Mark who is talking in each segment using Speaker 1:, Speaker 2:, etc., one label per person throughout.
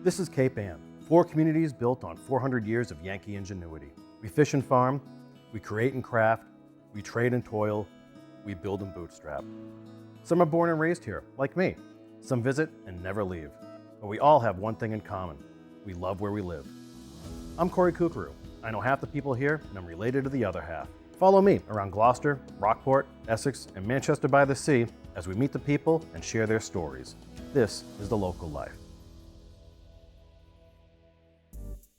Speaker 1: This is Cape Ann, 4 communities built on 400 years of Yankee ingenuity. We fish and farm, we create and craft, we trade and toil, we build and bootstrap. Some are born and raised here, like me. Some visit and never leave. But we all have one thing in common. We love where we live. I'm Kory Curcuru. I know half the people here, and I'm related to the other half. Follow me around Gloucester, Rockport, Essex, and Manchester by the Sea as we meet the people and share their stories. This is The Local Life.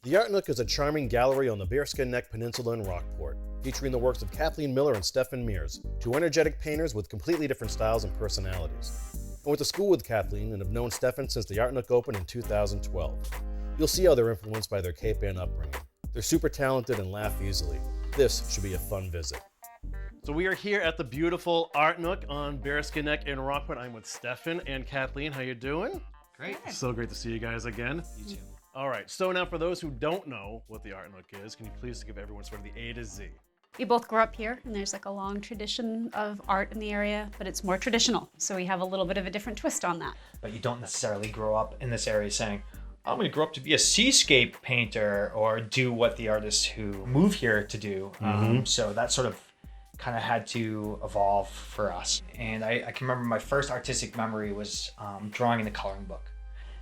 Speaker 1: The Art Nook is a charming gallery on the Bearskin Neck Peninsula in Rockport, featuring the works of Kathleen Miller and Stefan Mierz, 2 energetic painters with completely different styles and personalities. I went to school with Kathleen and have known Stefan since the Art Nook opened in 2012. You'll see how they're influenced by their Cape Ann upbringing. They're super talented and laugh easily. This should be a fun visit. So we are here at the beautiful Art Nook on Bearskin Neck in Rockport. I'm with Stefan and Kathleen. How you doing?
Speaker 2: Great.
Speaker 1: Good. So great to see you guys again.
Speaker 2: You too.
Speaker 1: All right, so now for those who don't know what the Art Nook is, can you please give everyone sort of the A to Z?
Speaker 3: We both grew up here, and there's like a long tradition of art in the area, but it's more traditional. So we have a little bit of a different twist on that.
Speaker 2: But you don't necessarily grow up in this area saying, I'm going to grow up to be a seascape painter or do what the artists who move here to do. So that sort of kind of had to evolve for us. And I can remember my first artistic memory was drawing in a coloring book.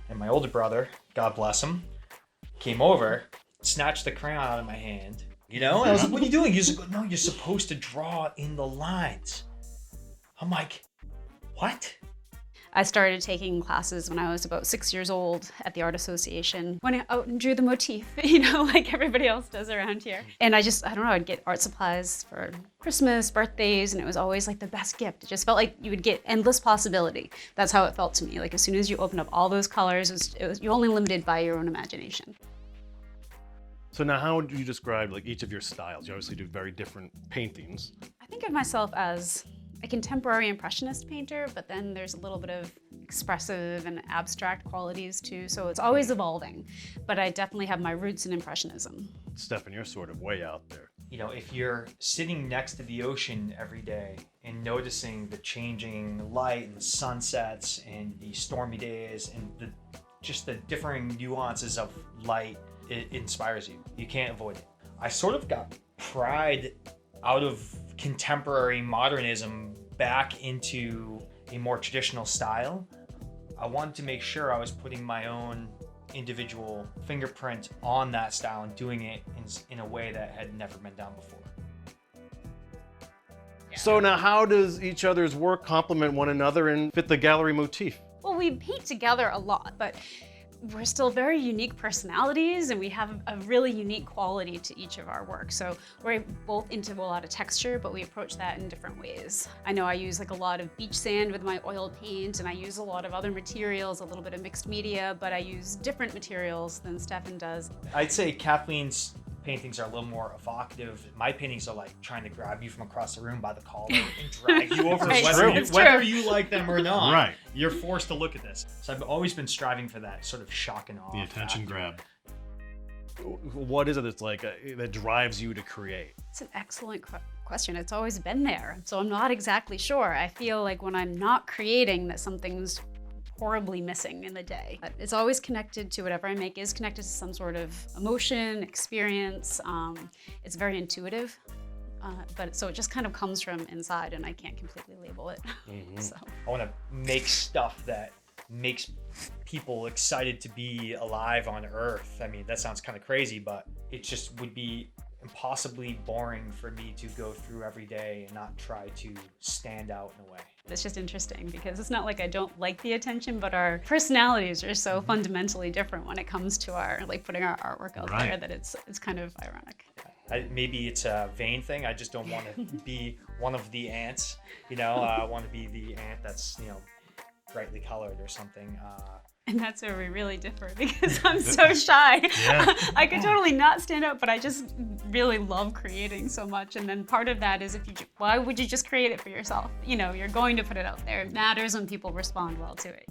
Speaker 2: And my older brother, God bless him, came over, snatched the crayon out of my hand. You know, I was like, what are you doing? He's like, no, you're supposed to draw in the lines. I'm like, what?
Speaker 3: I started taking classes when I was about 6 years old at the Art Association. Went out and drew the motif, you know, like everybody else does around here. And I don't know, I'd get art supplies for Christmas, birthdays, and it was always like the best gift. It just felt like you would get endless possibility. That's how it felt to me. Like as soon as you opened up all those colors, you're only limited by your own imagination.
Speaker 1: So now how would you describe like each of your styles? You obviously do very different paintings.
Speaker 3: I think of myself as a contemporary impressionist painter, but then there's a little bit of expressive and abstract qualities too, so it's always evolving. But I definitely have my roots in impressionism.
Speaker 1: Stefan, you're sort of way out there.
Speaker 2: You know, if you're sitting next to the ocean every day and noticing the changing light and the sunsets and the stormy days and just the differing nuances of light, it inspires you. You can't avoid it. I sort of got pride out of contemporary modernism back into a more traditional style. I wanted to make sure I was putting my own individual fingerprint on that style and doing it in a way that had never been done before.
Speaker 1: So now how does each other's work complement one another and fit the gallery motif?
Speaker 3: Well, we paint together a lot, but we're still very unique personalities and we have a really unique quality to each of our work. So we're both into a lot of texture, but we approach that in different ways. I know I use like a lot of beach sand with my oil paint and I use a lot of other materials, a little bit of mixed media, but I use different materials than Stefan does.
Speaker 2: I'd say Kathleen's paintings are a little more evocative. My paintings are like trying to grab you from across the room by the collar and drag you over. Whether you like them or not,
Speaker 1: right.
Speaker 2: You're forced to look at this. So I've always been striving for that sort of shock and awe.
Speaker 1: The attention grab. What is it that's like that drives you to create?
Speaker 3: It's an excellent question. It's always been there. So I'm not exactly sure. I feel like when I'm not creating that something's horribly missing in the day. But it's always connected to whatever I make is connected to some sort of emotion, experience. It's very intuitive, so it just kind of comes from inside and I can't completely label it. So
Speaker 2: I want to make stuff that makes people excited to be alive on Earth. I mean, that sounds kind of crazy, but it just would be impossibly boring for me to go through every day and not try to stand out in a way.
Speaker 3: It's just interesting because it's not like I don't like the attention, but our personalities are so fundamentally different when it comes to our putting our artwork out there that it's kind of ironic.
Speaker 2: Maybe it's a vain thing. I just don't want to be one of the ants. You know, I want to be the ant that's, you know, brightly colored or something.
Speaker 3: And that's where we really differ because I'm so shy. Yeah. I could totally not stand out, but I just really love creating so much. And then part of that is why would you just create it for yourself? You know, you're going to put it out there. It matters when people respond well to it.